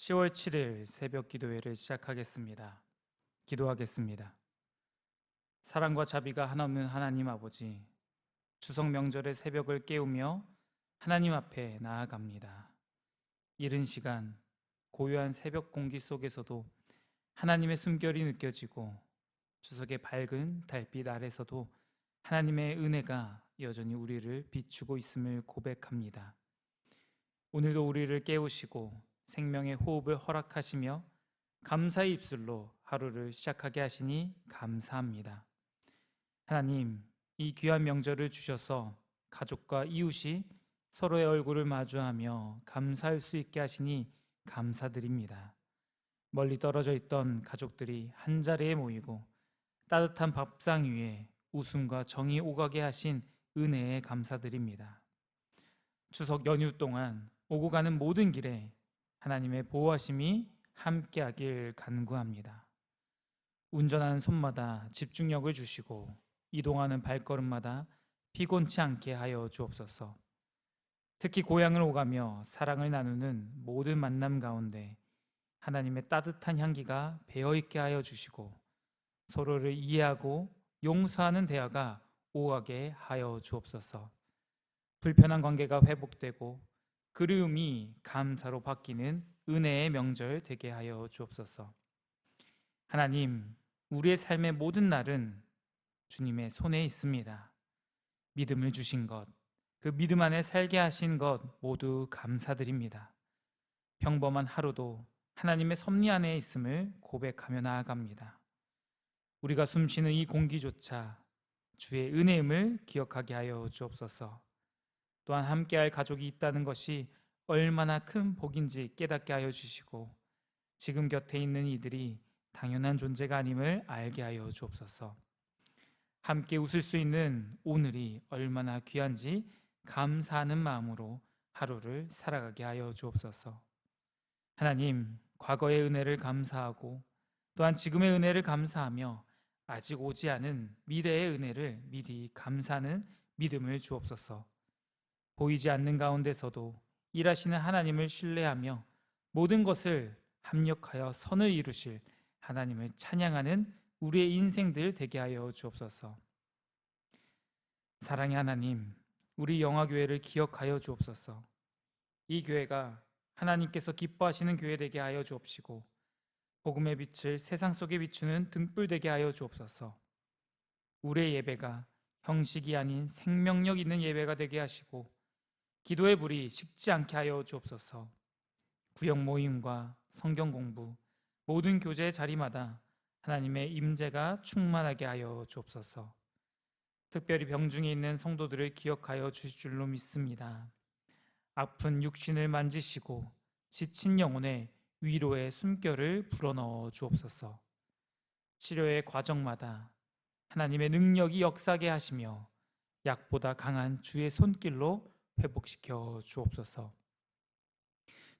10월 7일 새벽 기도회를 시작하겠습니다. 기도하겠습니다. 사랑과 자비가 한없는 하나님 아버지, 추석 명절의 새벽을 깨우며 하나님 앞에 나아갑니다. 이른 시간, 고요한 새벽 공기 속에서도 하나님의 숨결이 느껴지고 추석의 밝은 달빛 아래서도 하나님의 은혜가 여전히 우리를 비추고 있음을 고백합니다. 오늘도 우리를 깨우시고 생명의 호흡을 허락하시며 감사의 입술로 하루를 시작하게 하시니 감사합니다. 하나님, 이 귀한 명절을 주셔서 가족과 이웃이 서로의 얼굴을 마주하며 감사할 수 있게 하시니 감사드립니다. 멀리 떨어져 있던 가족들이 한자리에 모이고 따뜻한 밥상 위에 웃음과 정이 오가게 하신 은혜에 감사드립니다. 추석 연휴 동안 오고 가는 모든 길에 하나님의 보호하심이 함께하길 간구합니다. 운전하는 손마다 집중력을 주시고 이동하는 발걸음마다 피곤치 않게 하여 주옵소서. 특히 고향을 오가며 사랑을 나누는 모든 만남 가운데 하나님의 따뜻한 향기가 배어있게 하여 주시고 서로를 이해하고 용서하는 대화가 오가게 하여 주옵소서. 불편한 관계가 회복되고 그리움이 감사로 바뀌는 은혜의 명절 되게 하여 주옵소서. 하나님, 우리의 삶의 모든 날은 주님의 손에 있습니다. 믿음을 주신 것, 그 믿음 안에 살게 하신 것 모두 감사드립니다. 평범한 하루도 하나님의 섭리 안에 있음을 고백하며 나아갑니다. 우리가 숨쉬는 이 공기조차 주의 은혜임을 기억하게 하여 주옵소서. 또한 함께할 가족이 있다는 것이 얼마나 큰 복인지 깨닫게 하여 주시고 지금 곁에 있는 이들이 당연한 존재가 아님을 알게 하여 주옵소서. 함께 웃을 수 있는 오늘이 얼마나 귀한지 감사하는 마음으로 하루를 살아가게 하여 주옵소서. 하나님, 과거의 은혜를 감사하고 또한 지금의 은혜를 감사하며 아직 오지 않은 미래의 은혜를 미리 감사하는 믿음을 주옵소서. 보이지 않는 가운데서도 일하시는 하나님을 신뢰하며 모든 것을 합력하여 선을 이루실 하나님을 찬양하는 우리의 인생들 되게 하여 주옵소서. 사랑의 하나님, 우리 영화교회를 기억하여 주옵소서. 이 교회가 하나님께서 기뻐하시는 교회 되게 하여 주옵시고 복음의 빛을 세상 속에 비추는 등불 되게 하여 주옵소서. 우리의 예배가 형식이 아닌 생명력 있는 예배가 되게 하시고 기도의 불이 식지 않게 하여 주옵소서. 구역 모임과 성경 공부, 모든 교제의 자리마다 하나님의 임재가 충만하게 하여 주옵소서. 특별히 병중에 있는 성도들을 기억하여 주실 줄로 믿습니다. 아픈 육신을 만지시고 지친 영혼에 위로의 숨결을 불어넣어 주옵소서. 치료의 과정마다 하나님의 능력이 역사하게 하시며 약보다 강한 주의 손길로 회복시켜 주옵소서.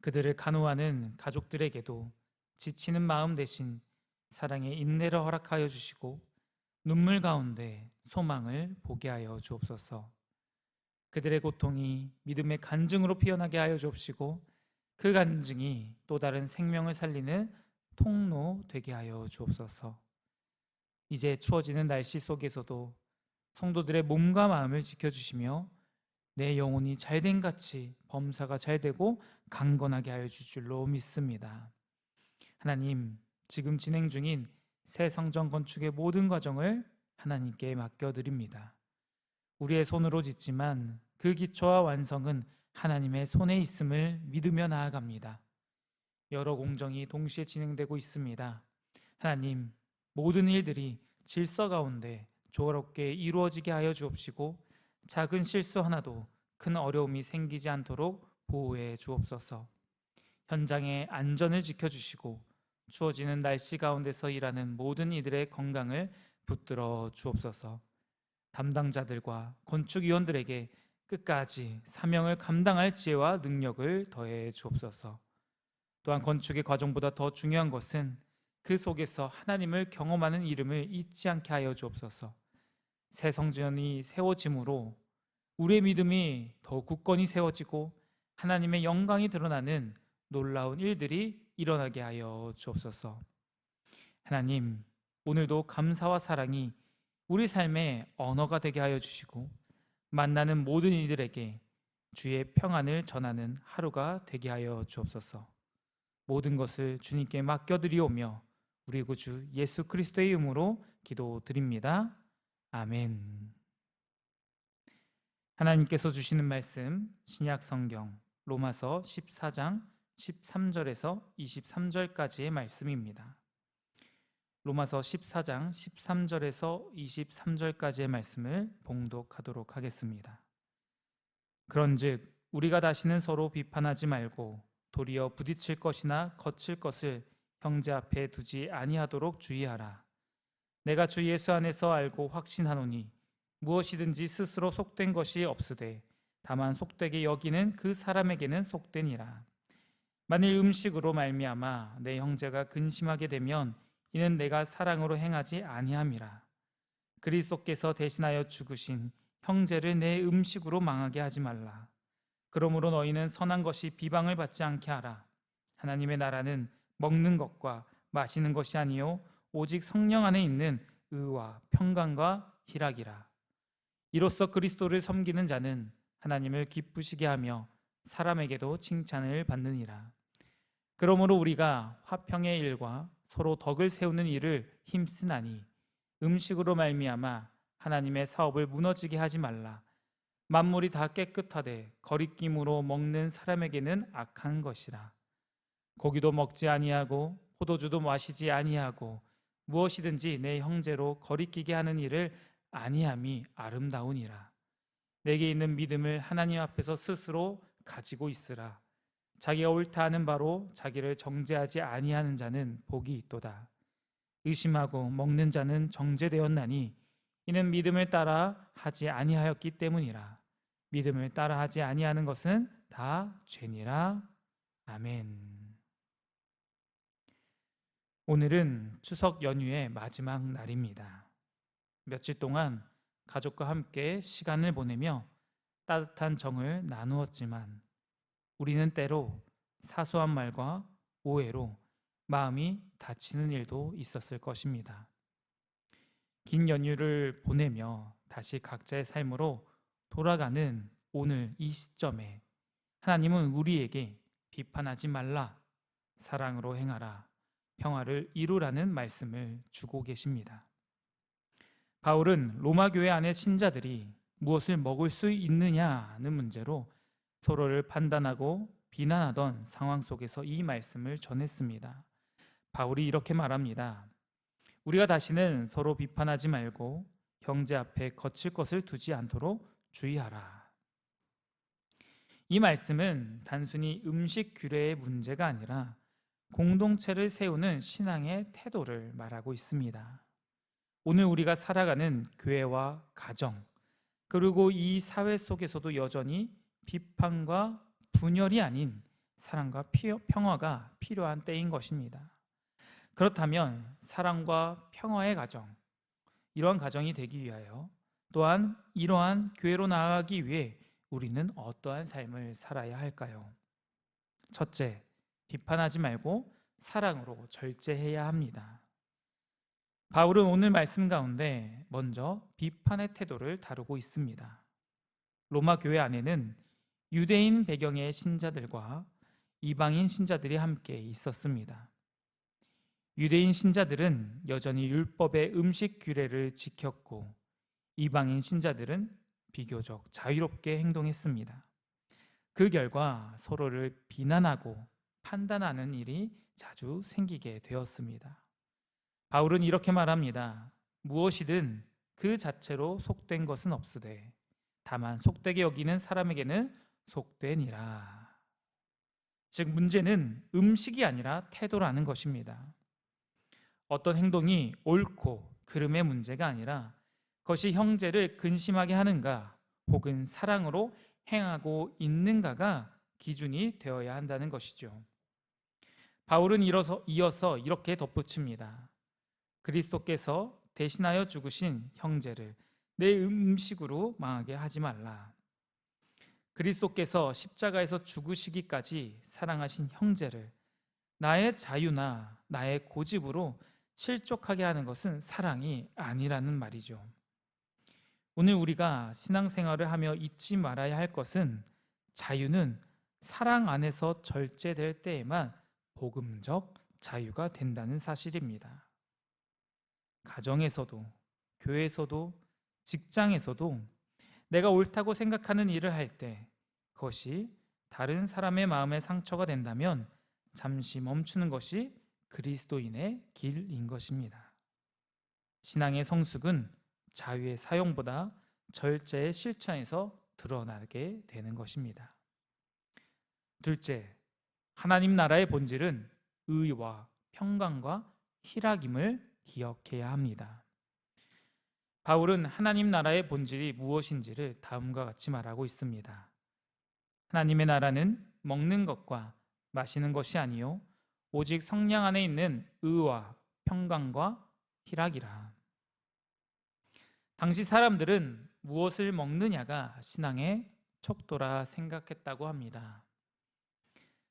그들을 간호하는 가족들에게도 지치는 마음 대신 사랑의 인내를 허락하여 주시고 눈물 가운데 소망을 보게 하여 주옵소서. 그들의 고통이 믿음의 간증으로 피어나게 하여 주옵시고 그 간증이 또 다른 생명을 살리는 통로 되게 하여 주옵소서. 이제 추워지는 날씨 속에서도 성도들의 몸과 마음을 지켜주시며 내 영혼이 잘된 같이 범사가 잘되고 강건하게 하여 주실 줄로 믿습니다. 하나님, 지금 진행 중인 새 성전 건축의 모든 과정을 하나님께 맡겨드립니다. 우리의 손으로 짓지만 그 기초와 완성은 하나님의 손에 있음을 믿으며 나아갑니다. 여러 공정이 동시에 진행되고 있습니다. 하나님, 모든 일들이 질서 가운데 조화롭게 이루어지게 하여 주옵시고 작은 실수 하나도 큰 어려움이 생기지 않도록 보호해 주옵소서. 현장의 안전을 지켜주시고 추워지는 날씨 가운데서 일하는 모든 이들의 건강을 붙들어 주옵소서. 담당자들과 건축위원들에게 끝까지 사명을 감당할 지혜와 능력을 더해 주옵소서. 또한 건축의 과정보다 더 중요한 것은 그 속에서 하나님을 경험하는 이름을 잊지 않게 하여 주옵소서. 새 성전이 세워짐으로 우리의 믿음이 더 굳건히 세워지고 하나님의 영광이 드러나는 놀라운 일들이 일어나게 하여 주옵소서. 하나님, 오늘도 감사와 사랑이 우리 삶의 언어가 되게 하여 주시고 만나는 모든 이들에게 주의 평안을 전하는 하루가 되게 하여 주옵소서. 모든 것을 주님께 맡겨드리오며 우리 구주 예수 그리스도의 이름으로 기도드립니다. 아멘. 하나님께서 주시는 말씀 신약 성경 로마서 14장 13절에서 23절까지의 말씀입니다. 로마서 14장 13절에서 23절까지의 말씀을 봉독하도록 하겠습니다. 그런즉 우리가 다시는 서로 비판하지 말고 도리어 부딪힐 것이나 거칠 것을 형제 앞에 두지 아니하도록 주의하라. 내가 주 예수 안에서 알고 확신하노니 무엇이든지 스스로 속된 것이 없으되 다만 속되게 여기는 그 사람에게는 속되니라. 만일 음식으로 말미암아 내 형제가 근심하게 되면 이는 내가 사랑으로 행하지 아니함이라. 그리스도께서 대신하여 죽으신 형제를 내 음식으로 망하게 하지 말라. 그러므로 너희는 선한 것이 비방을 받지 않게 하라. 하나님의 나라는 먹는 것과 마시는 것이 아니요 오직 성령 안에 있는 의와 평강과 희락이라. 이로써 그리스도를 섬기는 자는 하나님을 기쁘시게 하며 사람에게도 칭찬을 받느니라. 그러므로 우리가 화평의 일과 서로 덕을 세우는 일을 힘쓰나니 음식으로 말미암아 하나님의 사업을 무너지게 하지 말라. 만물이 다 깨끗하되 거리낌으로 먹는 사람에게는 악한 것이라. 고기도 먹지 아니하고 포도주도 마시지 아니하고 무엇이든지 내 형제로 거리끼게 하는 일을 아니함이 아름다우니라. 내게 있는 믿음을 하나님 앞에서 스스로 가지고 있으라. 자기가 옳다 하는 바로 자기를 정죄하지 아니하는 자는 복이 있도다. 의심하고 먹는 자는 정죄되었나니 이는 믿음을 따라 하지 아니하였기 때문이라. 믿음을 따라 하지 아니하는 것은 다 죄니라. 아멘. 오늘은 추석 연휴의 마지막 날입니다. 며칠 동안 가족과 함께 시간을 보내며 따뜻한 정을 나누었지만 우리는 때로 사소한 말과 오해로 마음이 다치는 일도 있었을 것입니다. 긴 연휴를 보내며 다시 각자의 삶으로 돌아가는 오늘 이 시점에 하나님은 우리에게 비판하지 말라, 사랑으로 행하라, 평화를 이루라는 말씀을 주고 계십니다. 바울은 로마 교회 안의 신자들이 무엇을 먹을 수 있느냐는 문제로 서로를 판단하고 비난하던 상황 속에서 이 말씀을 전했습니다. 바울이 이렇게 말합니다. 우리가 다시는 서로 비판하지 말고 형제 앞에 거칠 것을 두지 않도록 주의하라. 이 말씀은 단순히 음식 규례의 문제가 아니라 공동체를 세우는 신앙의 태도를 말하고 있습니다. 오늘 우리가 살아가는 교회와 가정, 그리고 이 사회 속에서도 여전히 비판과 분열이 아닌 사랑과 평화가 필요한 때인 것입니다. 그렇다면 사랑과 평화의 가정, 이러한 가정이 되기 위하여 또한 이러한 교회로 나아가기 위해 우리는 어떠한 삶을 살아야 할까요? 첫째, 비판하지 말고 사랑으로 절제해야 합니다. 바울은 오늘 말씀 가운데 먼저 비판의 태도를 다루고 있습니다. 로마 교회 안에는 유대인 배경의 신자들과 이방인 신자들이 함께 있었습니다. 유대인 신자들은 여전히 율법의 음식 규례를 지켰고 이방인 신자들은 비교적 자유롭게 행동했습니다. 그 결과 서로를 비난하고 판단하는 일이 자주 생기게 되었습니다. 바울은 이렇게 말합니다. 무엇이든 그 자체로 속된 것은 없으되 다만 속되게 여기는 사람에게는 속되니라. 즉 문제는 음식이 아니라 태도라는 것입니다. 어떤 행동이 옳고 그름의 문제가 아니라 그것이 형제를 근심하게 하는가 혹은 사랑으로 행하고 있는가가 기준이 되어야 한다는 것이죠. 바울은 이어서 이렇게 덧붙입니다. 그리스도께서 대신하여 죽으신 형제를 내 음식으로 망하게 하지 말라. 그리스도께서 십자가에서 죽으시기까지 사랑하신 형제를 나의 자유나 나의 고집으로 실족하게 하는 것은 사랑이 아니라는 말이죠. 오늘 우리가 신앙생활을 하며 잊지 말아야 할 것은 자유는 사랑 안에서 절제될 때에만 복음적 자유가 된다는 사실입니다. 가정에서도, 교회에서도, 직장에서도 내가 옳다고 생각하는 일을 할 때 그것이 다른 사람의 마음에 상처가 된다면 잠시 멈추는 것이 그리스도인의 길인 것입니다. 신앙의 성숙은 자유의 사용보다 절제의 실천에서 드러나게 되는 것입니다. 둘째, 하나님 나라의 본질은 의와 평강과 희락임을 기억해야 합니다. 바울은 하나님 나라의 본질이 무엇인지를 다음과 같이 말하고 있습니다. 하나님의 나라는 먹는 것과 마시는 것이 아니요 오직 성령 안에 있는 의와 평강과 희락이라. 당시 사람들은 무엇을 먹느냐가 신앙의 척도라 생각했다고 합니다.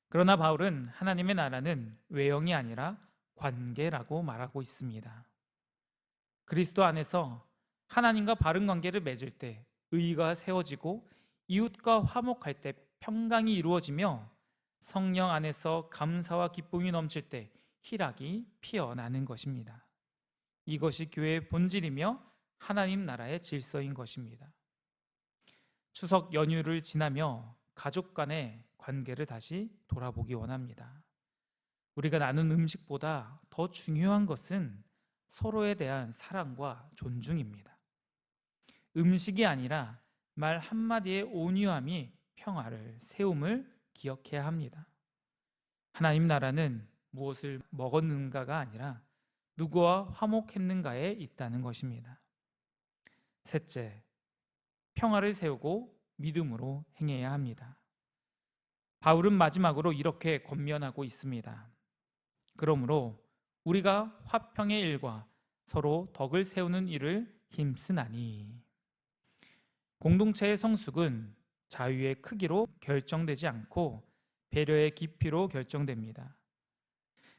그러나 바울은 하나님의 나라는 외형이 아니라 관계라고 말하고 있습니다. 그리스도 안에서 하나님과 바른 관계를 맺을 때 의가 세워지고 이웃과 화목할 때 평강이 이루어지며 성령 안에서 감사와 기쁨이 넘칠 때 희락이 피어나는 것입니다. 이것이 교회의 본질이며 하나님 나라의 질서인 것입니다. 추석 연휴를 지나며 가족 간의 관계를 다시 돌아보기 원합니다. 우리가 나눈 음식보다 더 중요한 것은 서로에 대한 사랑과 존중입니다. 음식이 아니라 말 한마디의 온유함이 평화를 세움을 기억해야 합니다. 하나님 나라는 무엇을 먹었는가가 아니라 누구와 화목했는가에 있다는 것입니다. 셋째, 평화를 세우고 믿음으로 행해야 합니다. 바울은 마지막으로 이렇게 권면하고 있습니다. 그러므로 우리가 화평의 일과 서로 덕을 세우는 일을 힘쓰나니. 공동체의 성숙은 자유의 크기로 결정되지 않고 배려의 깊이로 결정됩니다.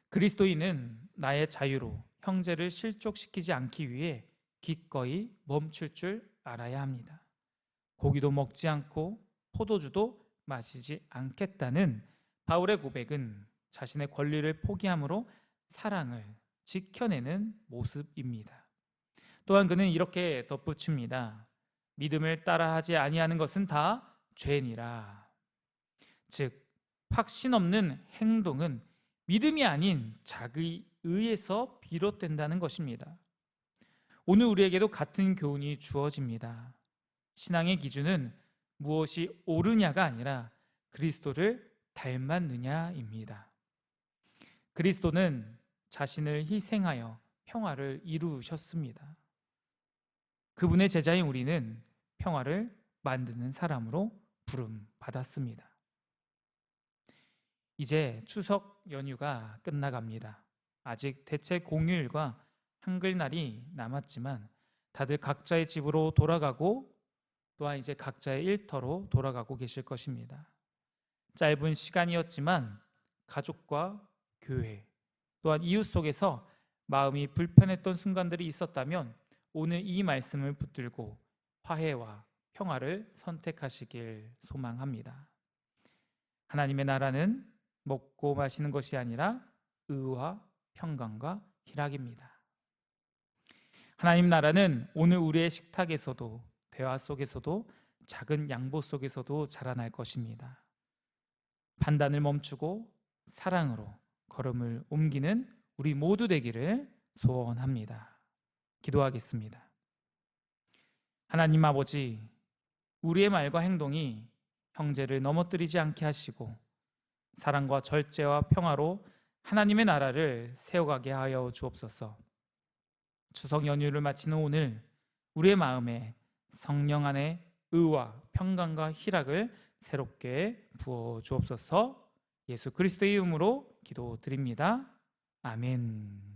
그리스도인은 나의 자유로 형제를 실족시키지 않기 위해 기꺼이 멈출 줄 알아야 합니다. 고기도 먹지 않고 포도주도 마시지 않겠다는 바울의 고백은 자신의 권리를 포기함으로 사랑을 지켜내는 모습입니다. 또한 그는 이렇게 덧붙입니다. 믿음을 따라하지 아니하는 것은 다 죄니라. 즉 확신 없는 행동은 믿음이 아닌 자기에 의해서 비롯된다는 것입니다. 오늘 우리에게도 같은 교훈이 주어집니다. 신앙의 기준은 무엇이 옳으냐가 아니라 그리스도를 닮았느냐입니다. 그리스도는 자신을 희생하여 평화를 이루셨습니다. 그분의 제자인 우리는 평화를 만드는 사람으로 부름 받았습니다. 이제 추석 연휴가 끝나갑니다. 아직 대체 공휴일과 한글날이 남았지만 다들 각자의 집으로 돌아가고 또한 이제 각자의 일터로 돌아가고 계실 것입니다. 짧은 시간이었지만 가족과 교회 또한 이웃 속에서 마음이 불편했던 순간들이 있었다면 오늘 이 말씀을 붙들고 화해와 평화를 선택하시길 소망합니다. 하나님의 나라는 먹고 마시는 것이 아니라 의와 평강과 희락입니다. 하나님 나라는 오늘 우리의 식탁에서도 대화 속에서도 작은 양보 속에서도 자라날 것입니다. 판단을 멈추고 사랑으로 걸음을 옮기는 우리 모두 되기를 소원합니다. 기도하겠습니다. 하나님 아버지, 우리의 말과 행동이 형제를 넘어뜨리지 않게 하시고 사랑과 절제와 평화로 하나님의 나라를 세워가게 하여 주옵소서. 추석 연휴를 마치는 오늘 우리의 마음에 성령 안에 의와 평강과 희락을 새롭게 부어 주옵소서. 예수 그리스도의 이름으로 기도드립니다. 아멘.